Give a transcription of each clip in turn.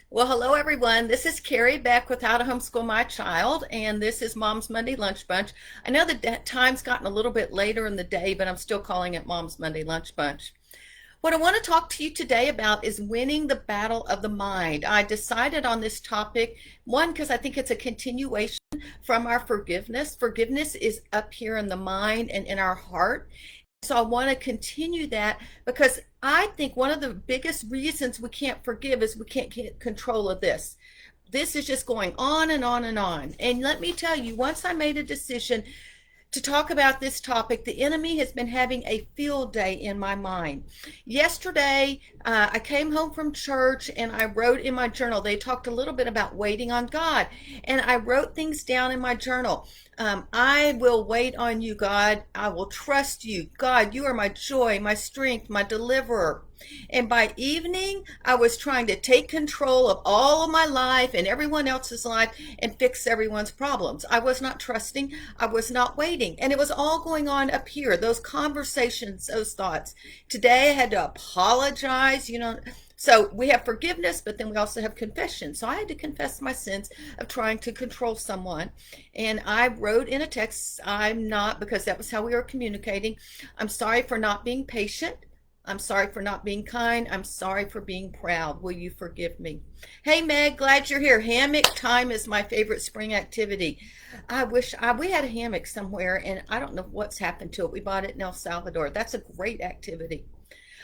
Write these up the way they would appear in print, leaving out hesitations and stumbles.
Well, hello everyone. This is Carrie back with How to Homeschool My Child, and this is Mom's Monday Lunch Bunch. I know the time's gotten a little bit later in the day, but I'm still calling it Mom's Monday Lunch Bunch. What I want to talk to you today about is winning the battle of the mind. I decided on this topic, one, because I think it's a continuation from our forgiveness. Forgiveness is up here in the mind and in our heart. So I want to continue that because I think one of the biggest reasons we can't forgive is we can't get control of this. This is just going on and on and on. And let me tell you, once I made a decision to talk about this topic, the enemy has been having a field day in my mind. Yesterday, I came home from church and I wrote in my journal. They talked a little bit about waiting on God, and I wrote things down in my journal. I will wait on you, God. I will trust you. God, you are my joy, my strength, my deliverer. And by evening, I was trying to take control of all of my life and everyone else's life and fix everyone's problems. I was not trusting. I was not waiting. And it was all going on up here, those conversations, those thoughts. Today, I had to apologize, So we have forgiveness, but then we also have confession. So I had to confess my sins of trying to control someone. And I wrote in a text, I'm not, because that was how we were communicating. I'm sorry for not being patient. I'm sorry for not being kind. I'm sorry for being proud. Will you forgive me? Hey, Meg, glad you're here. Hammock time is my favorite spring activity. I wish we had a hammock somewhere, and I don't know what's happened to it. We bought it in El Salvador. That's a great activity.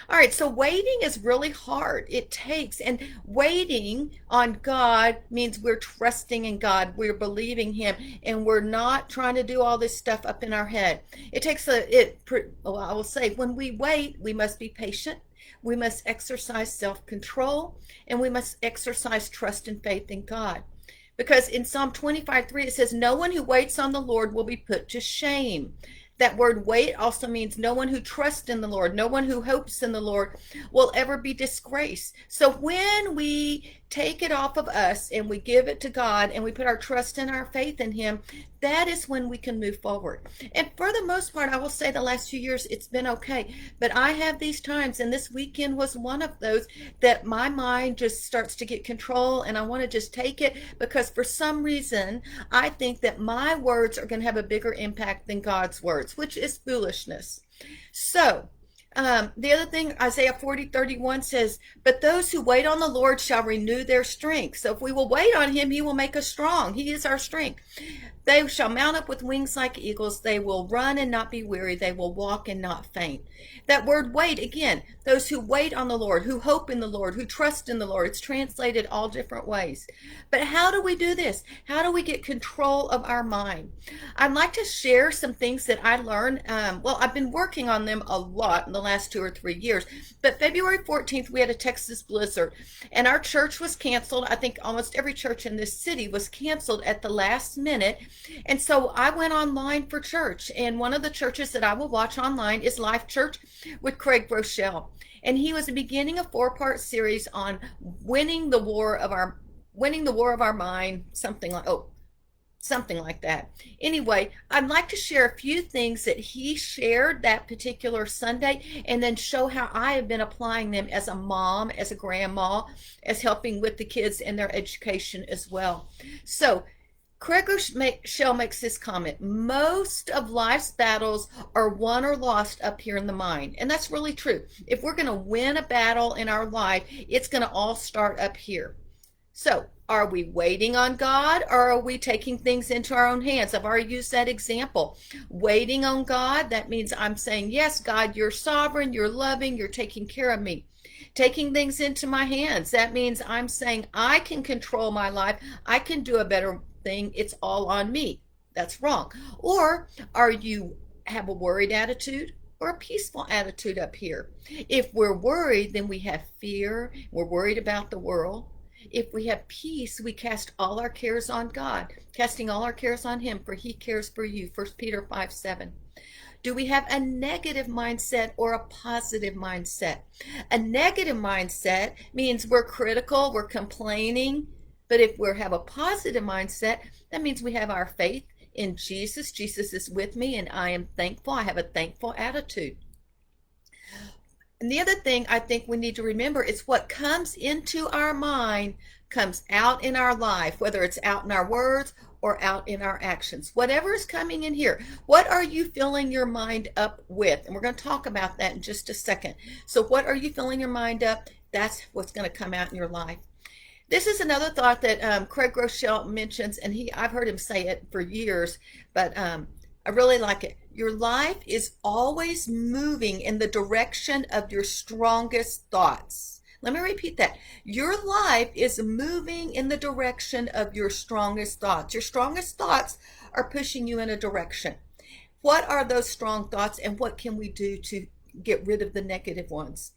All right, so waiting is really hard. And waiting on God means we're trusting in God, we're believing Him, and we're not trying to do all this stuff up in our head. I will say, when we wait, we must be patient, we must exercise self-control, and we must exercise trust and faith in God. Because in Psalm 25:3, it says, no one who waits on the Lord will be put to shame. That word wait also means no one who trusts in the Lord, no one who hopes in the Lord will ever be disgraced. So when we take it off of us and we give it to God and we put our trust and our faith in Him, that is when we can move forward. And for the most part, I will say the last few years, it's been okay. But I have these times, and this weekend was one of those, that my mind just starts to get control and I want to just take it because for some reason, I think that my words are going to have a bigger impact than God's words, which is foolishness. So, the other thing, Isaiah 40:31 says, but those who wait on the Lord shall renew their strength. So if we will wait on Him, He will make us strong. He is our strength. They shall mount up with wings like eagles. They will run and not be weary. They will walk and not faint. That word wait, again, those who wait on the Lord, who hope in the Lord, who trust in the Lord. It's translated all different ways. But how do we do this? How do we get control of our mind? I'd like to share some things that I learned. I've been working on them a lot in the last 2 or 3 years. But February 14th, we had a Texas blizzard, and our church was canceled. I think almost every church in this city was canceled at the last minute. And so I went online for church, and one of the churches that I will watch online is Life Church with Craig Groeschel. And he was beginning a 4-part series on winning the war of our mind, something like that. Anyway, I'd like to share a few things that he shared that particular Sunday and then show how I have been applying them as a mom, as a grandma, as helping with the kids and their education as well. So, Craig Groeschel makes this comment: most of life's battles are won or lost up here in the mind. And that's really true. If we're going to win a battle in our life, it's going to all start up here. So, are we waiting on God, or are we taking things into our own hands? I've already used that example. Waiting on God, that means I'm saying, yes, God, you're sovereign, you're loving, you're taking care of me. Taking things into my hands, that means I'm saying I can control my life, I can do a better thing, it's all on me. That's wrong. Or are you have a worried attitude or a peaceful attitude up here? If we're worried, then we have fear, we're worried about the world. If we have peace, we cast all our cares on God, casting all our cares on Him, for He cares for you. 1 Peter 5:7. Do we have a negative mindset or a positive mindset? A negative mindset means we're critical, we're complaining. But if we have a positive mindset, that means we have our faith in Jesus. Jesus is with me and I am thankful. I have a thankful attitude. And the other thing I think we need to remember is what comes into our mind comes out in our life, whether it's out in our words or out in our actions. Whatever is coming in here, what are you filling your mind up with? And we're going to talk about that in just a second. So what are you filling your mind up? That's what's going to come out in your life. This is another thought that Craig Groeschel mentions, and I've heard him say it for years, but I really like it. Your life is always moving in the direction of your strongest thoughts. Let me repeat that. Your life is moving in the direction of your strongest thoughts. Your strongest thoughts are pushing you in a direction. What are those strong thoughts, and what can we do to get rid of the negative ones?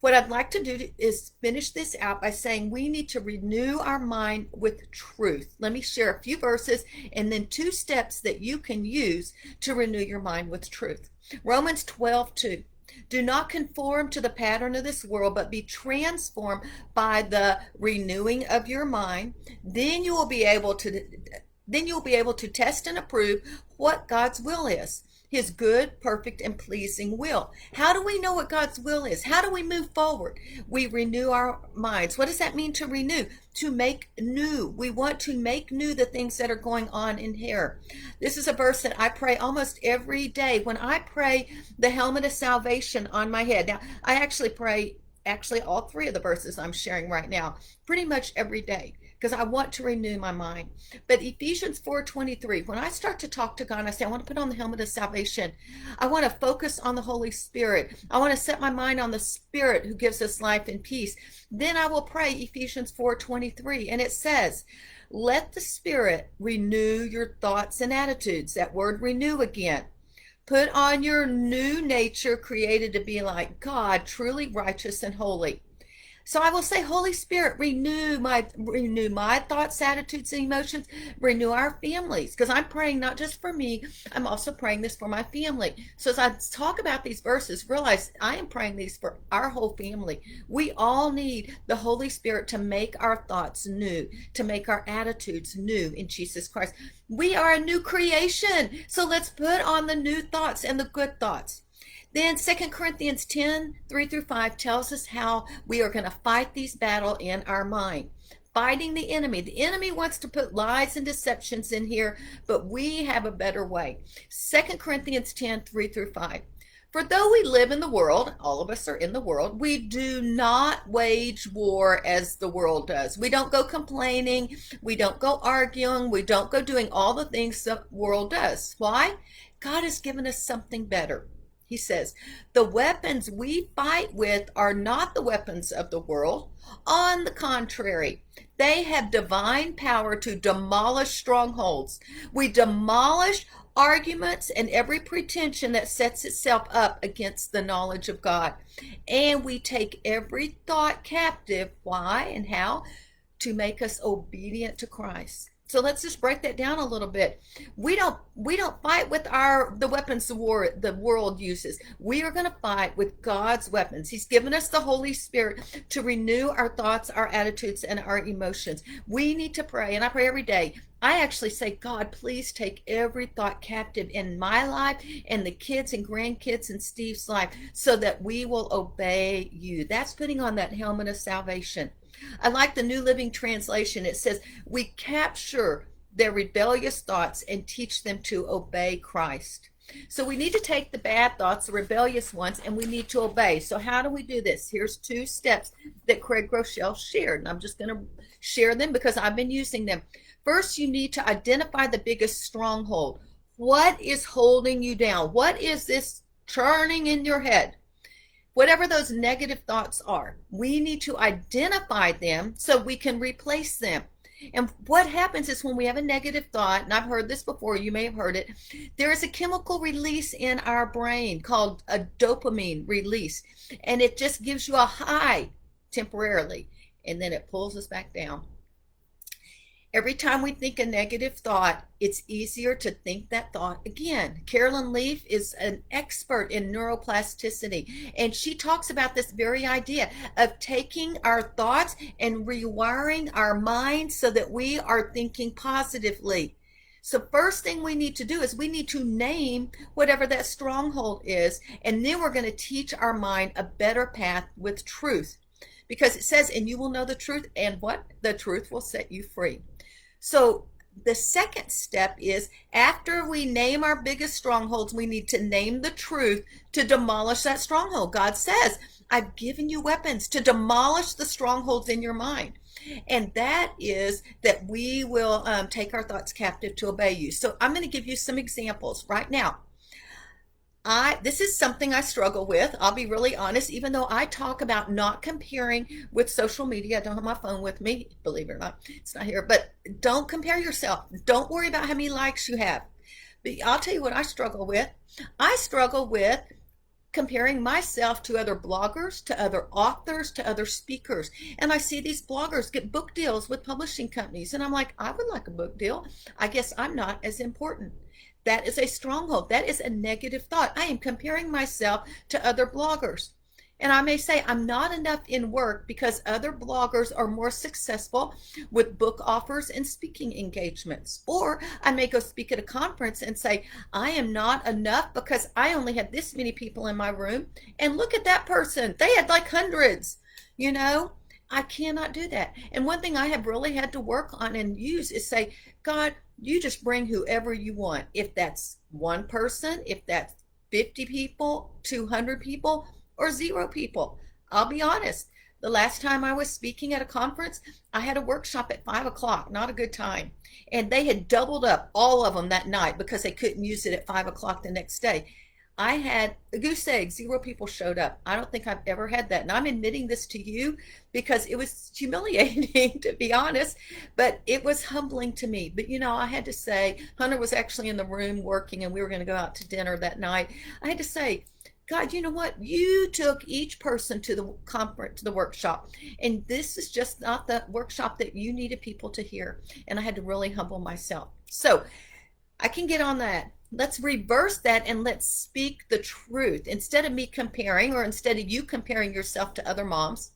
What I'd like to do is finish this out by saying we need to renew our mind with truth. Let me share a few verses and then 2 steps that you can use to renew your mind with truth. Romans 12:2. Do not conform to the pattern of this world, but be transformed by the renewing of your mind. Then you will be able to test and approve what God's will is. His good, perfect, and pleasing will. How do we know what God's will is? How do we move forward? We renew our minds. What does that mean to renew? To make new. We want to make new the things that are going on in here. This is a verse that I pray almost every day. When I pray the helmet of salvation on my head. Now, I actually pray all 3 of the verses I'm sharing right now pretty much every day, because I want to renew my mind. But Ephesians 4:23, when I start to talk to God, I say, I want to put on the helmet of salvation. I want to focus on the Holy Spirit. I want to set my mind on the Spirit who gives us life and peace. Then I will pray Ephesians 4:23, and it says, let the Spirit renew your thoughts and attitudes. That word renew again. Put on your new nature created to be like God, truly righteous and holy. So I will say, Holy Spirit, renew my thoughts, attitudes, and emotions. Renew our families, because I'm praying not just for me, I'm also praying this for my family. So as I talk about these verses, realize I am praying these for our whole family. We all need the Holy Spirit to make our thoughts new, to make our attitudes new in Jesus Christ. We are a new creation. So let's put on the new thoughts and the good thoughts. Then 2 Corinthians 10:3-5 tells us how we are going to fight these battles in our mind. Fighting the enemy. The enemy wants to put lies and deceptions in here, but we have a better way. 2 Corinthians 10:3-5. For though we live in the world, all of us are in the world, we do not wage war as the world does. We don't go complaining. We don't go arguing. We don't go doing all the things the world does. Why? God has given us something better. He says, the weapons we fight with are not the weapons of the world. On the contrary, they have divine power to demolish strongholds. We demolish arguments and every pretension that sets itself up against the knowledge of God. And we take every thought captive. Why and how? To make us obedient to Christ. So let's just break that down a little bit. We don't fight with the weapons the world uses. We are going to fight with God's weapons. He's given us the Holy Spirit to renew our thoughts, our attitudes, and our emotions. We need to pray, and I pray every day. I actually say, God, please take every thought captive in my life and the kids and grandkids and Steve's life so that we will obey you. That's putting on that helmet of salvation. I like the New Living Translation. It says, we capture their rebellious thoughts and teach them to obey Christ. So we need to take the bad thoughts, the rebellious ones, and we need to obey. So how do we do this? Here's 2 steps that Craig Groeschel shared, and I'm just going to share them because I've been using them. First, you need to identify the biggest stronghold. What is holding you down? What is this churning in your head? Whatever those negative thoughts are, we need to identify them so we can replace them. And what happens is when we have a negative thought, and I've heard this before, you may have heard it, there is a chemical release in our brain called a dopamine release. And it just gives you a high temporarily, and then it pulls us back down. Every time we think a negative thought, it's easier to think that thought again. Carolyn Leaf is an expert in neuroplasticity, and she talks about this very idea of taking our thoughts and rewiring our minds so that we are thinking positively. So first thing we need to do is we need to name whatever that stronghold is, and then we're going to teach our mind a better path with truth. because it says, and you will know the truth, and what? The truth will set you free. So the second step is, after we name our biggest strongholds, we need to name the truth to demolish that stronghold. God says, I've given you weapons to demolish the strongholds in your mind. And that is that we will take our thoughts captive to obey you. So I'm going to give you some examples right now. This is something I struggle with. I'll be really honest, even though I talk about not comparing with social media. I don't have my phone with me, believe it or not. It's not here, but don't compare yourself. Don't worry about how many likes you have. But I'll tell you what I struggle with. I struggle with comparing myself to other bloggers, to other authors, to other speakers. And I see these bloggers get book deals with publishing companies. And I'm like, I would like a book deal. I guess I'm not as important. That is a stronghold. That is a negative thought. I am comparing myself to other bloggers. And I may say I'm not enough in work because other bloggers are more successful with book offers and speaking engagements. Or I may go speak at a conference and say, I am not enough because I only had this many people in my room. And look at that person. They had like hundreds, you know. I cannot do that. And one thing I have really had to work on and use is say, God, you just bring whoever you want. If that's one person, if that's 50 people, 200 people, or 0 people. I'll be honest. The last time I was speaking at a conference, I had a workshop at 5 o'clock, not a good time. And they had doubled up all of them that night because they couldn't use it at 5 o'clock the next day. I had a goose egg, 0 people showed up. I don't think I've ever had that. And I'm admitting this to you because it was humiliating, to be honest, but it was humbling to me. But, you know, I had to say, Hunter was actually in the room working and we were going to go out to dinner that night. I had to say, God, you know what? You took each person to the conference, to the workshop, and this is just not the workshop that you needed people to hear. And I had to really humble myself. So I can get on that. Let's reverse that and let's speak the truth. Instead of me comparing, or instead of you comparing yourself to other moms,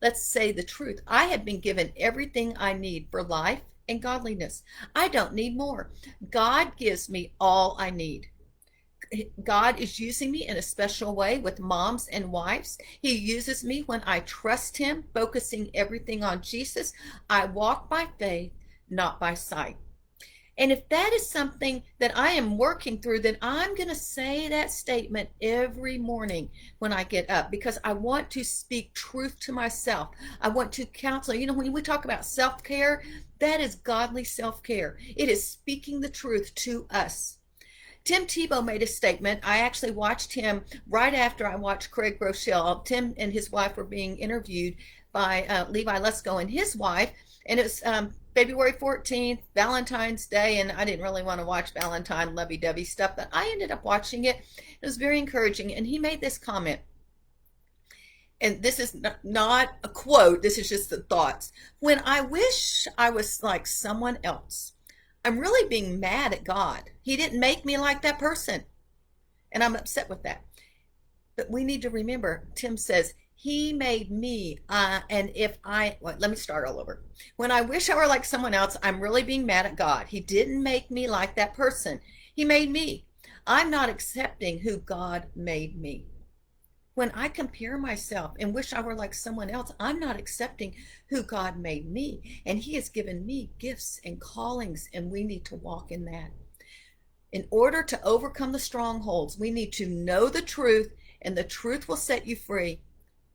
let's say the truth. I have been given everything I need for life and godliness. I don't need more. God gives me all I need. God is using me in a special way with moms and wives. He uses me when I trust him, focusing everything on Jesus. I walk by faith, not by sight. And if that is something that I am working through, then I'm going to say that statement every morning when I get up, because I want to speak truth to myself. I want to counsel. You know, when we talk about self-care, that is godly self-care. It is speaking the truth to us. Tim Tebow made a statement. I actually watched him right after I watched Craig Groeschel. Tim and his wife were being interviewed by Levi Lesko and his wife. And it was February 14th, Valentine's Day, and I didn't really want to watch Valentine lovey-dovey stuff, but I ended up watching it. It was very encouraging, and he made this comment. And this is not a quote, this is just the thoughts. When I wish I was like someone else, I'm really being mad at God. He didn't make me like that person, and I'm upset with that. But we need to remember, Tim says, he made me, and if let me start all over. When I wish I were like someone else, I'm really being mad at God. He didn't make me like that person. He made me. I'm not accepting who God made me. When I compare myself and wish I were like someone else, I'm not accepting who God made me. And he has given me gifts and callings, and we need to walk in that. In order to overcome the strongholds, we need to know the truth, and the truth will set you free.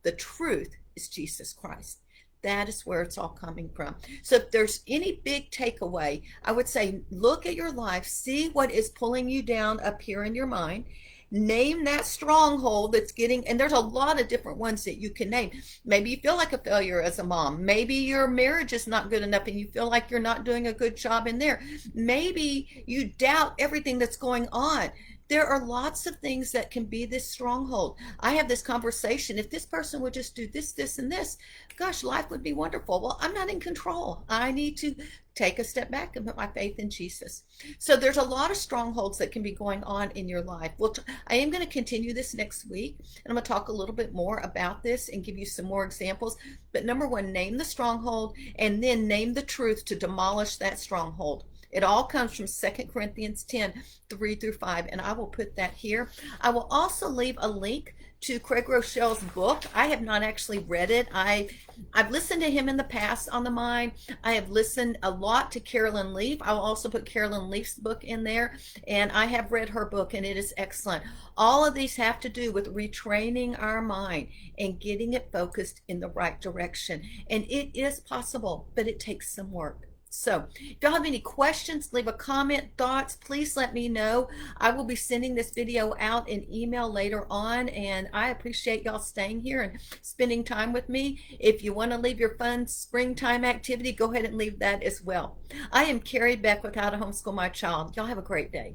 The truth is Jesus Christ. That is where it's all coming from. So if there's any big takeaway, I would say look at your life, see what is pulling you down up here in your mind. Name that stronghold that's getting, and there's a lot of different ones that you can name. Maybe you feel like a failure as a mom. Maybe your marriage is not good enough and you feel like you're not doing a good job in there. Maybe you doubt everything that's going on. There are lots of things that can be this stronghold. I have this conversation. If this person would just do this, this, and this, gosh, life would be wonderful. Well, I'm not in control. I need to take a step back and put my faith in Jesus. So there's a lot of strongholds that can be going on in your life. Well, I am going to continue this next week, and I'm going to talk a little bit more about this and give you some more examples. But number one, name the stronghold, and then name the truth to demolish that stronghold. It all comes from 2 Corinthians 10, 3 through 5, and I will put that here. I will also leave a link to Craig Groeschel's book. I have not actually read it. I've listened to him in the past on the Mind. I have listened a lot to Carolyn Leaf. I will also put Carolyn Leaf's book in there, and I have read her book, and it is excellent. All of these have to do with retraining our mind and getting it focused in the right direction. And it is possible, but it takes some work. So if y'all have any questions, leave a comment, thoughts, please let me know. I will be sending this video out in email later on, and I appreciate y'all staying here and spending time with me. If you want to leave your fun springtime activity, go ahead and leave that as well. I am Carrie Beck with How to Homeschool My Child. Y'all have a great day.